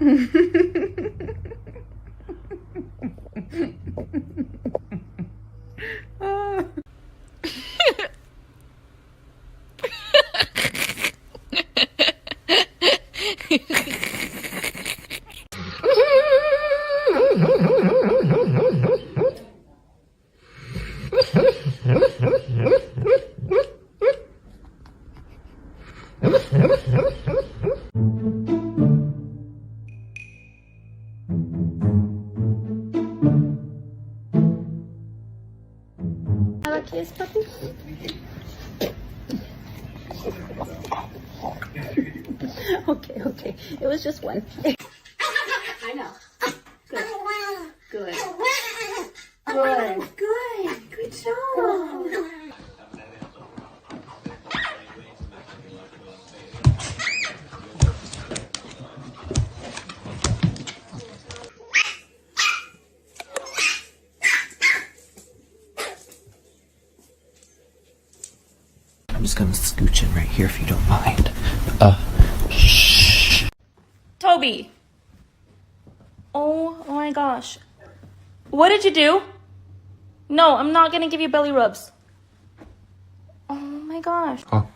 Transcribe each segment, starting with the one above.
Have a kiss, puppy? Okay. It was just one. I know. Good. Good. Good job. I'm just gonna scooch in right here if you don't mind. Shh. Toby. Oh my gosh. What did you do? No, I'm not gonna give you belly rubs. Oh my gosh. Oh.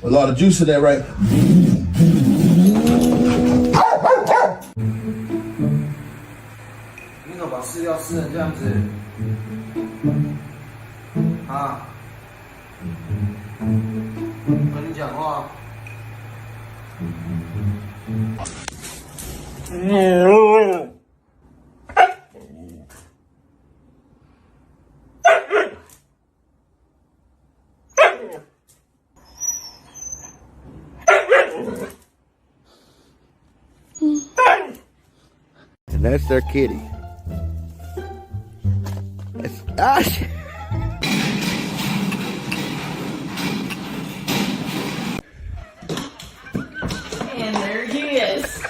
A lot of juice in there, right? 你怎么把饲料吃成这样子？啊？跟你讲话。And that's their kitty. That's, gosh. And there he is.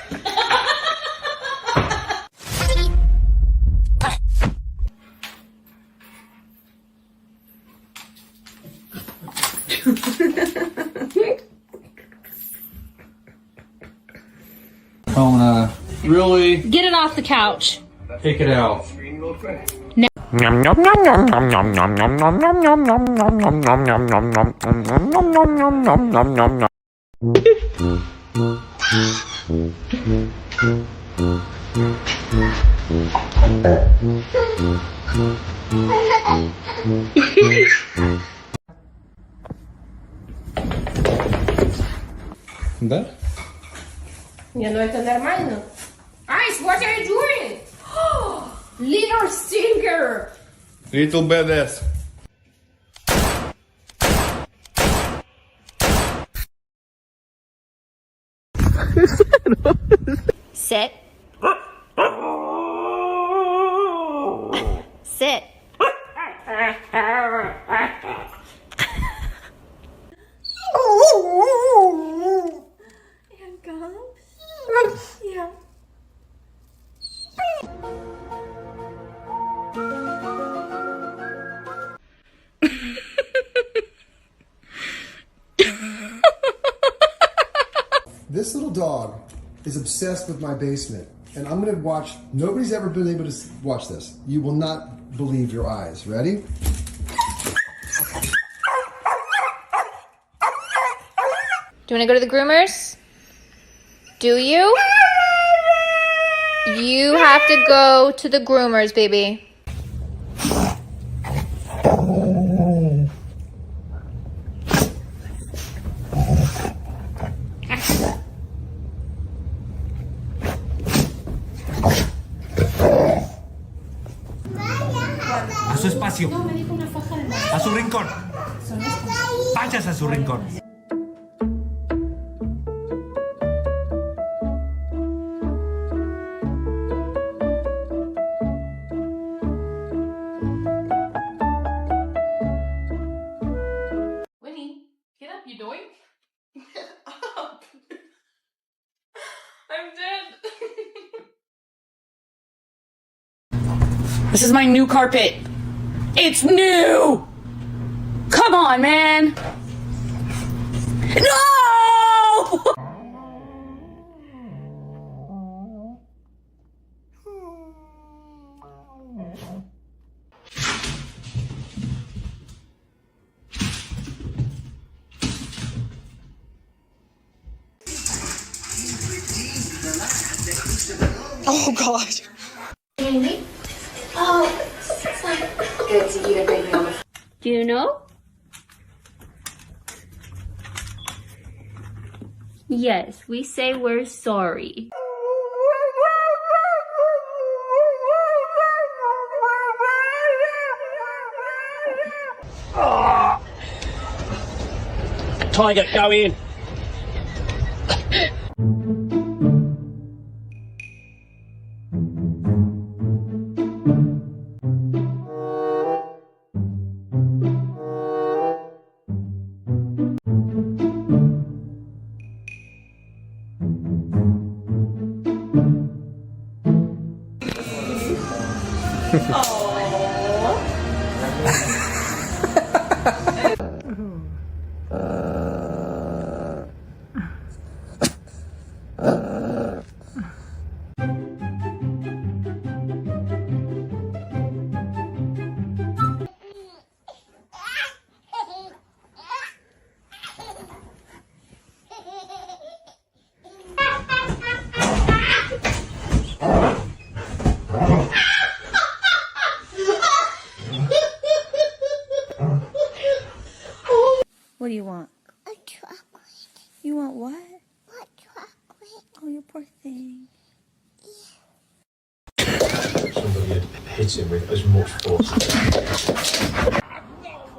Kona, really? Get it off the couch. Take it out. Да? Не, ну это нормально. Ice, what are you doing? Little stinker! Little badass. Sit. Sit. And go. Yeah. This little dog is obsessed with my basement, and I'm gonna watch. Nobody's ever been able to watch this. You will not believe your eyes. Ready? Do you want to go to the groomers? Do you? You have to go to the groomers, baby. A su espacio. A su rincón. Vayas a su rincón. This is my new carpet. It's new! Come on, man! No! Oh gosh. Oh, good to eat a big meal. Do you know? Yes, we say we're sorry. Tiger, go in. What do you want? A chocolate. You want what? What chocolate? Oh, you poor thing. Somebody hits him with as much force.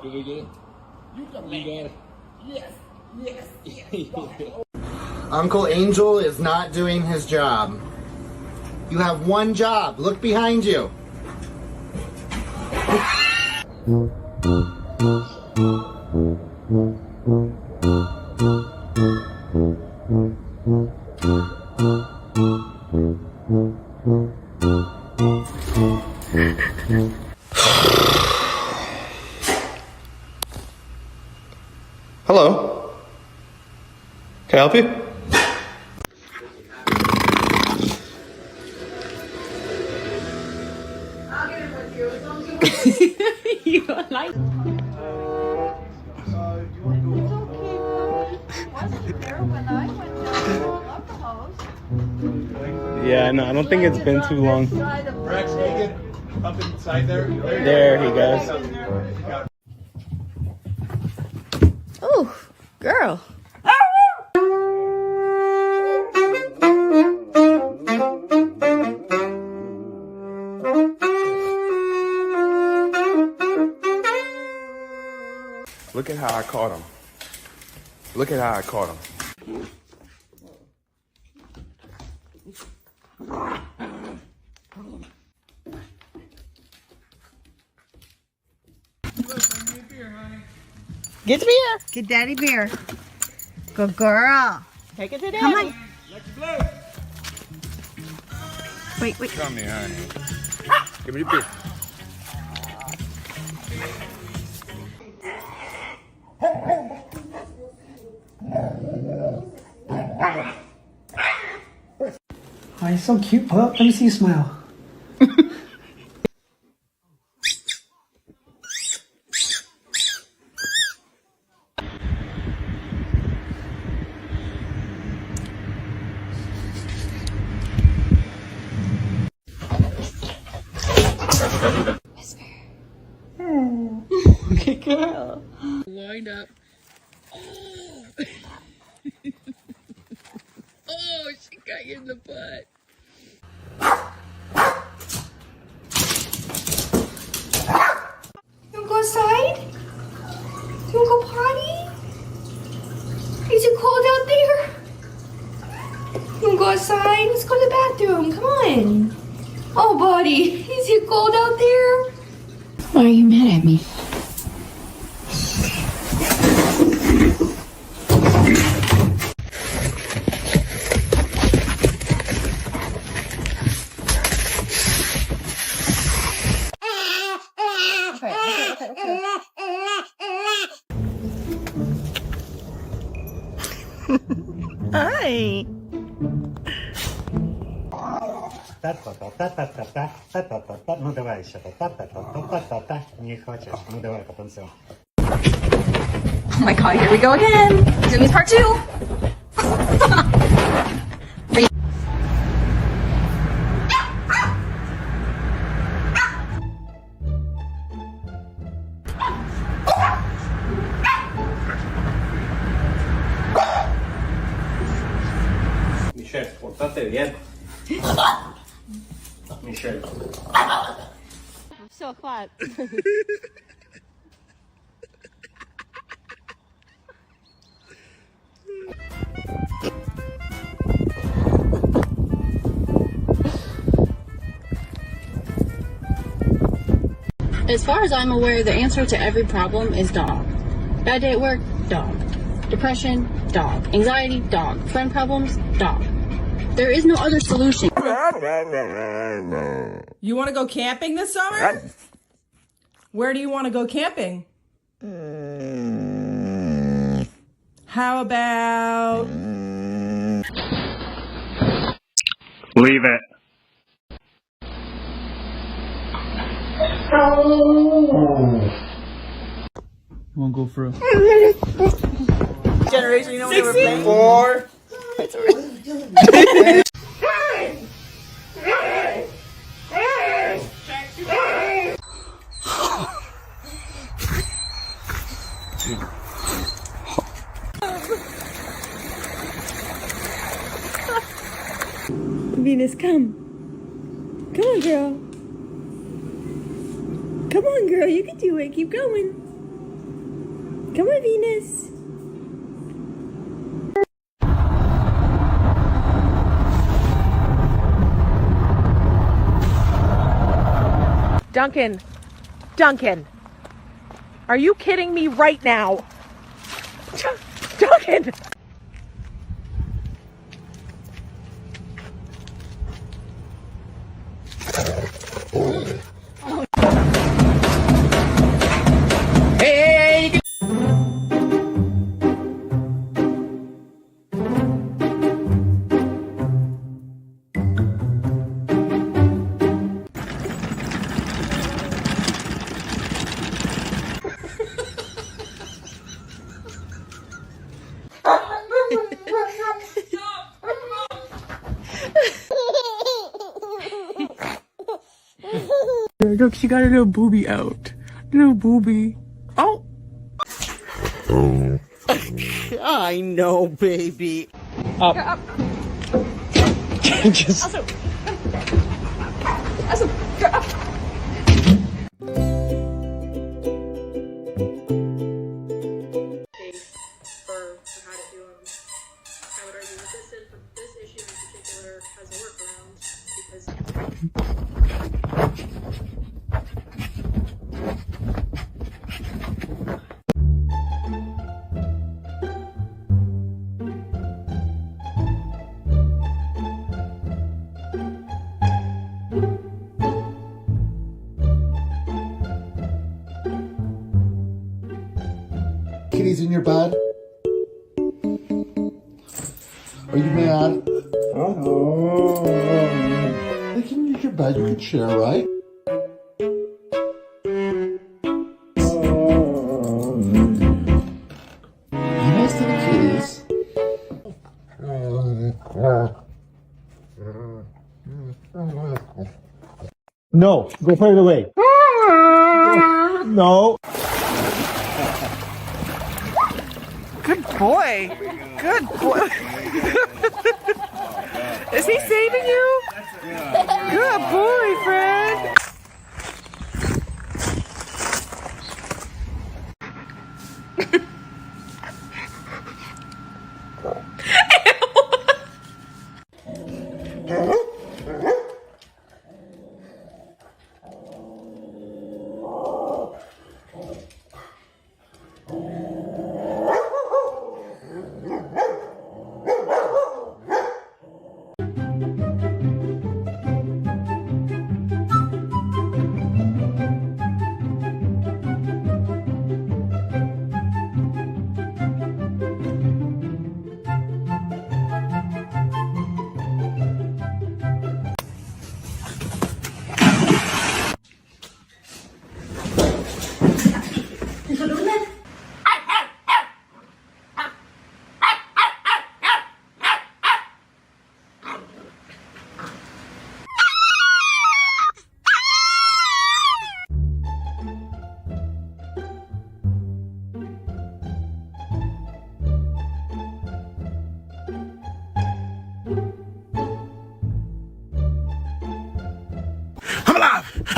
Did we get it? You got it. Yes. Uncle Angel is not doing his job. You have one job. Look behind you. Hello. Can I help you? You like? Yeah, no, I don't think it's been too long. Rex, can you get up inside there? There he goes. Oh, girl. Look at how I caught him. Look at how I caught him. Get the beer. Get daddy beer. Good girl. Take it to daddy. Come on. Wait. Come here, honey. Give me the beer. Oh, you're so cute, pup. Let me see you smile. Good girl. Wind up. Oh. Oh, she got you in the butt. You wanna go outside? You wanna go potty? Is it cold out there? You wanna go outside? Let's go to the bathroom. Come on. Oh, buddy, is it cold out there? Why are you mad at me? Hi. Ну давай еще. Не хочешь? Ну давай потанцуем. Oh my god, here we go again. Jimmy's part 2. Michelle, portate bien. Michelle. Все, хватит. As far as I'm aware, the answer to every problem is dog. Bad day at work, dog. Depression, dog. Anxiety, dog. Friend problems, dog. There is no other solution. You want to go camping this summer? Where do you want to go camping? How about... Leave it. You wanna go for a Generation, you know what they were playing? 4. It's already. Venus, come. Come on, girl. Come on, girl. You can do it. Keep going. Come on, Venus. Duncan. Duncan. Are you kidding me right now? Duncan! Hey! Look, she got a little booby out. Little booby. Oh! I know, baby. Up. Up. Just... Also, go up. For how to do them. I would argue that this issue in particular has a workaround because. Kitty's in your bed? Are you mad? They can use your bed, you can share, right? Be nice to the kitties. No, go further away. No. Good boy. Good boy. Is he saving you? Good boy, Fred.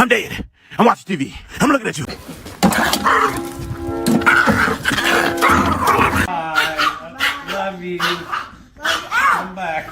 I'm dead. I'm watching TV. I'm looking at you. Love you. Come back.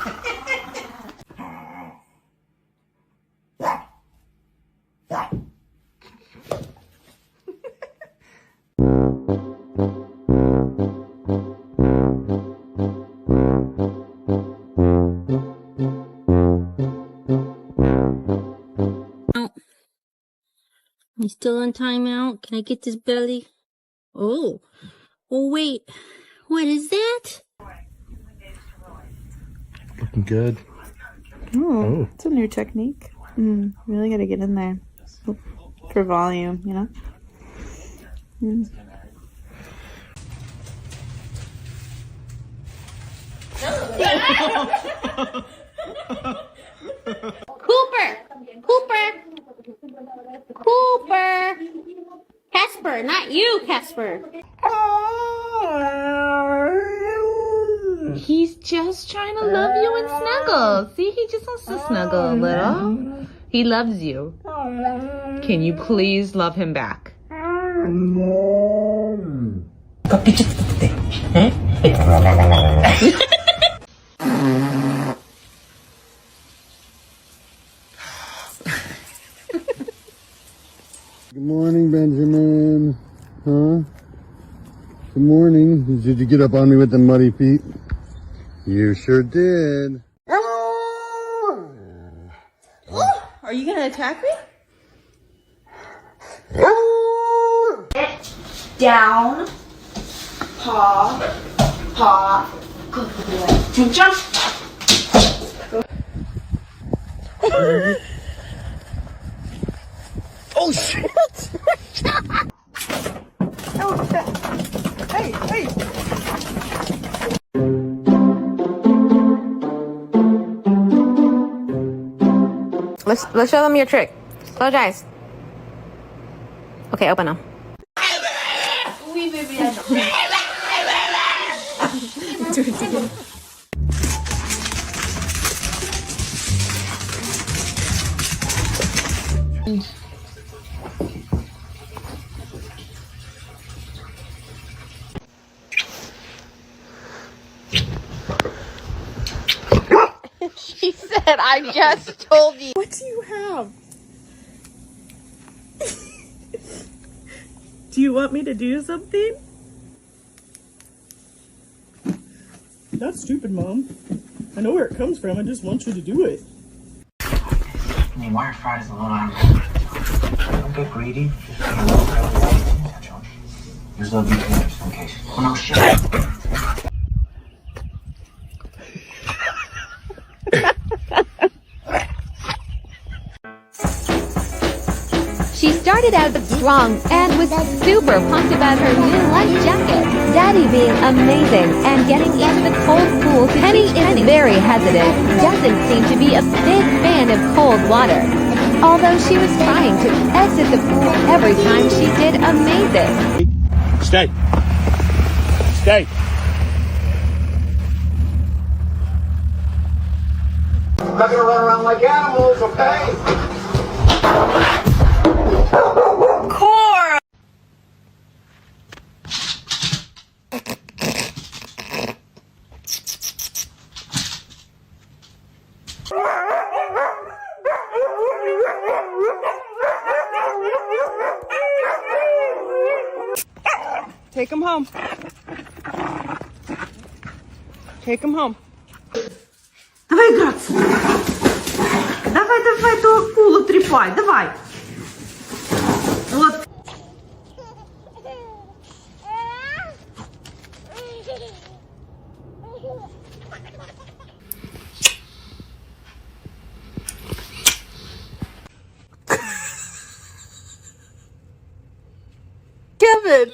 You still on timeout? Can I get this belly? Oh. Oh, wait. What is that? Looking good. Oh, it's a new technique. Really gotta get in there for volume, you know? Cooper! Casper, not you, Casper. He's just trying to love you and snuggle. See, he just wants to snuggle a little. He loves you. Can you please love him back? Good morning, Benjamin. Huh? Good morning. Did you get up on me with the muddy feet? You sure did. Are you gonna attack me? Down. Paw. Paw. Good boy. Jump. Oh, shit! Hey, hey! Let's show them your trick. Close your eyes. Okay, open them. Oui, baby, I Do it again. She said, I just told you. What do you have? Do you want me to do something? That's stupid, Mom. I know where it comes from. I just want you to do it. I mean, wire fried is a little Don't get greedy. Just a little potential. There's a little bit just in case. Oh no, shit. She started out strong and was super pumped about her new life jacket. Daddy being amazing and getting into the cold pool. Penny is very hesitant, doesn't seem to be a big fan of cold water. Although she was trying to exit the pool every time she did amazing. Stay. Stay. I'm not gonna run around like animals, okay? Core! Take him home. Take him home. Давай играться. Давай ту акулу трепай, давай. Вот. Kevin!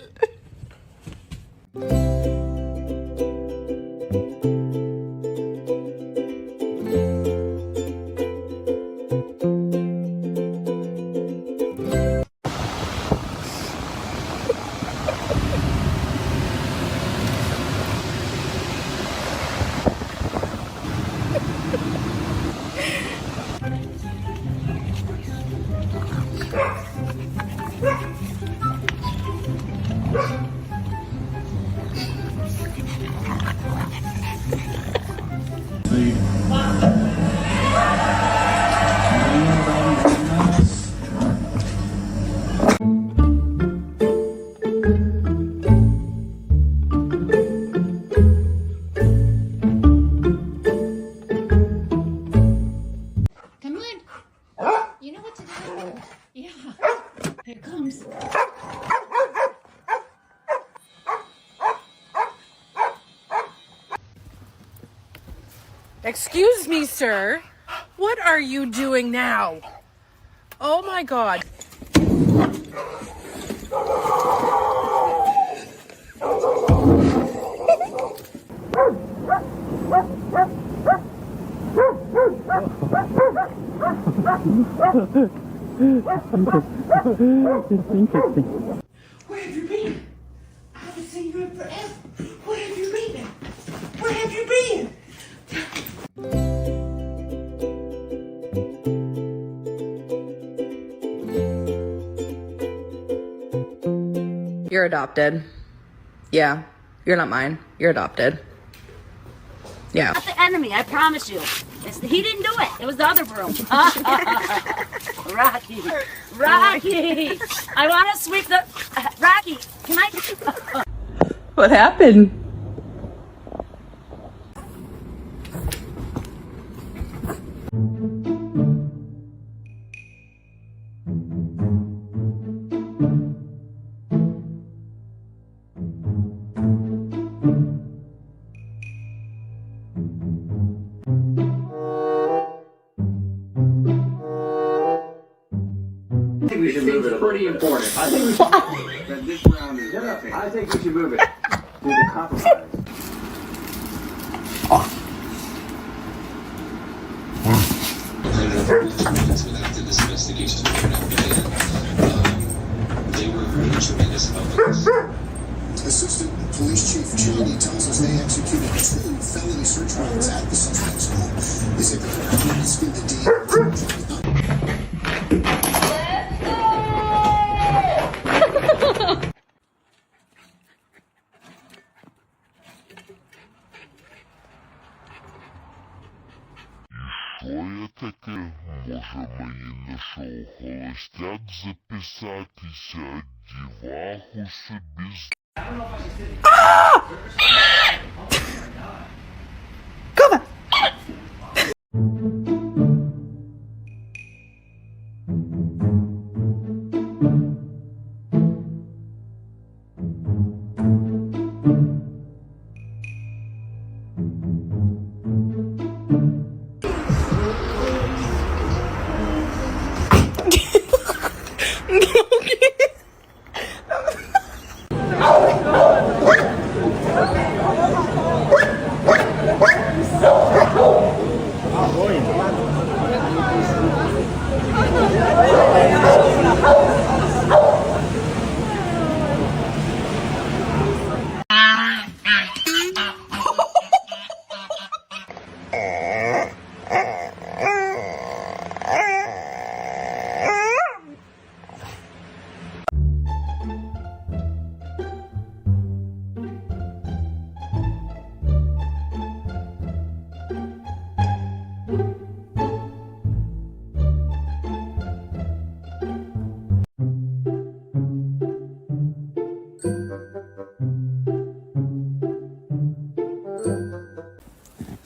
Excuse me, sir. What are you doing now? Oh my God. It's interesting. Where have you been? I haven't seen you in forever. Where have you been? Where have you been? You're adopted. Yeah, you're not mine. You're adopted. Yeah. Not the enemy, I promise you. He didn't do it. It was the other broom. Rocky. Rocky. I want to sweep the... Rocky, can I... What happened? I think we should move it. It's pretty important. I think we should. This round is nothing. I think we should move it to the compromise. After this investigation, they were really tremendous about this. Assistant Police Chief Cheney tells us they executed 2 felony search warrants at the suspect's home. They say the police did the deed. Що таке? Може мені на шоу Холостяк записатися, діваху собі з...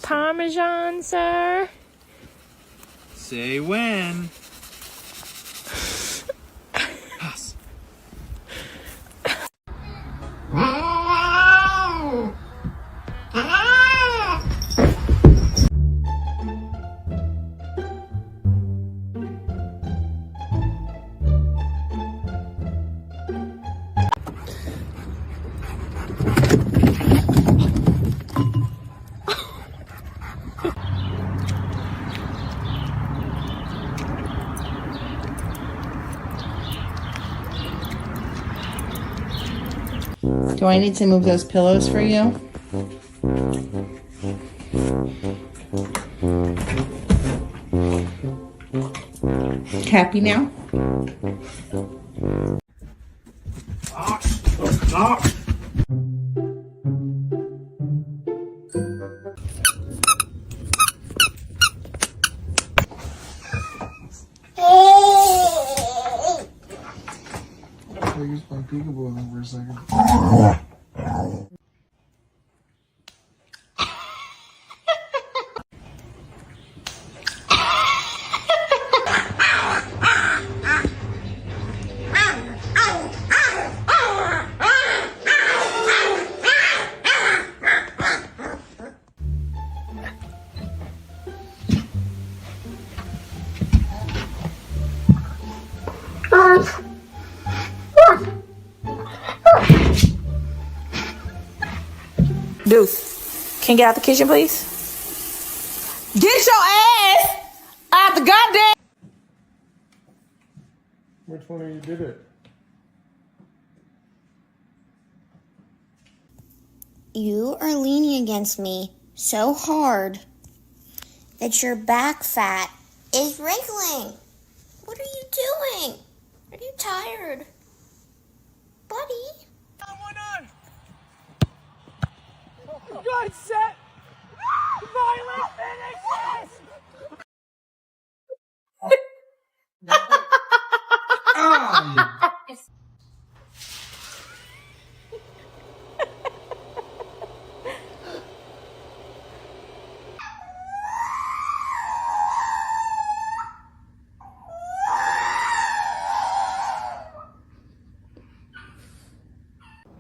Parmesan, sir. Say when. Pass. Do I need to move those pillows for you? Happy now? I use my peekaboo on for a second. Deuce, can you get out the kitchen, please? Get your ass out the goddamn. Which one of you did it? You are leaning against me so hard that your back fat is wriggling. What are you doing? Are you tired? Buddy? Good set. Violent finishes.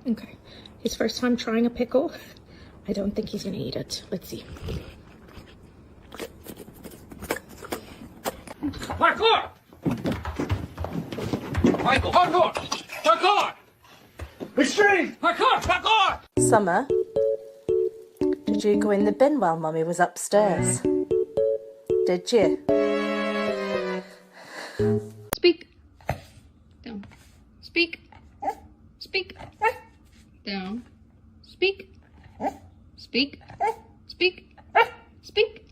Okay, his first time trying a pickle. I don't think he's gonna eat it. Let's see. Parkour! Michael, parkour! Parkour! Extreme! Parkour! Parkour! Summer, did you go in the bin while Mummy was upstairs? Did you? Speak. Down. Speak. Speak. Down. Speak. Speak. Speak. Speak.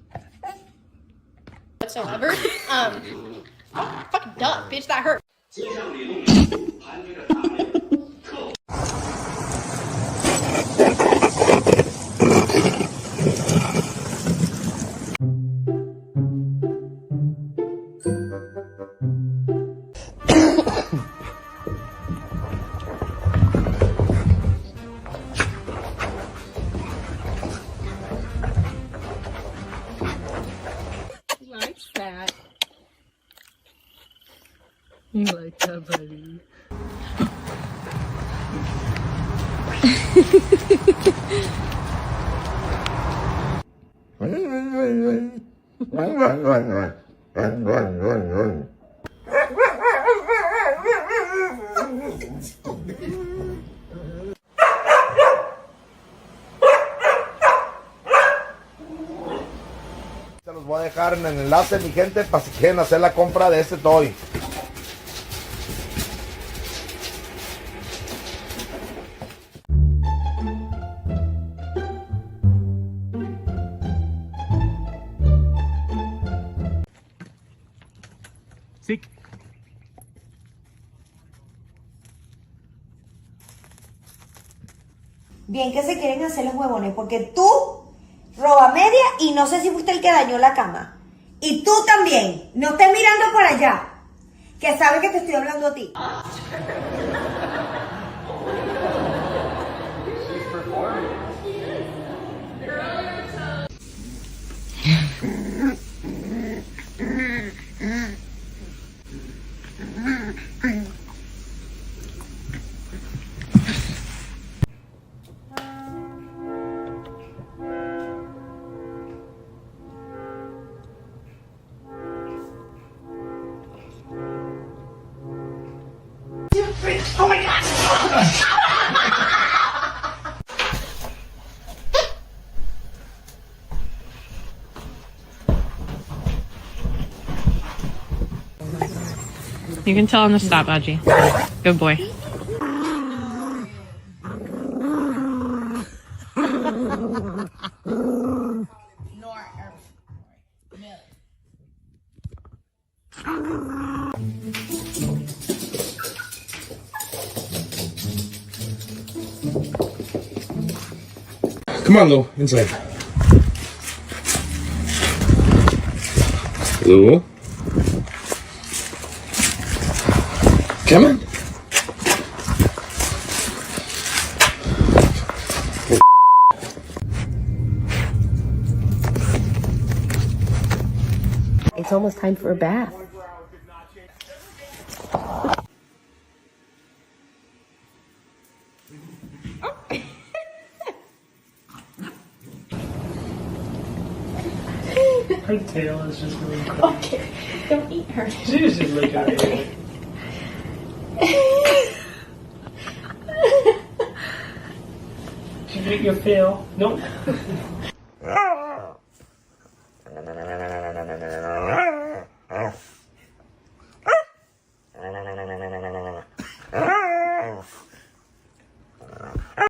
Whatsoever. Fucking duck, bitch, that hurt. You like that, buddy? Se los voy a dejar en el enlace, mi gente, para si quieren hacer la compra de este toy. Sí. Bien que se quieren hacer los huevones, porque tú roba media y no sé si fuiste el que dañó la cama. Y tú también, no estés mirando por allá, que sabes que te estoy hablando a ti. Oh my god! You can tell him to stop, Audrey. Good boy. Come on, Lou. Inside. Lou? Come on. It's almost time for a bath. Her tail is just really cool. Okay, don't eat her. She's just looking at me. Did you get your fill? Nope.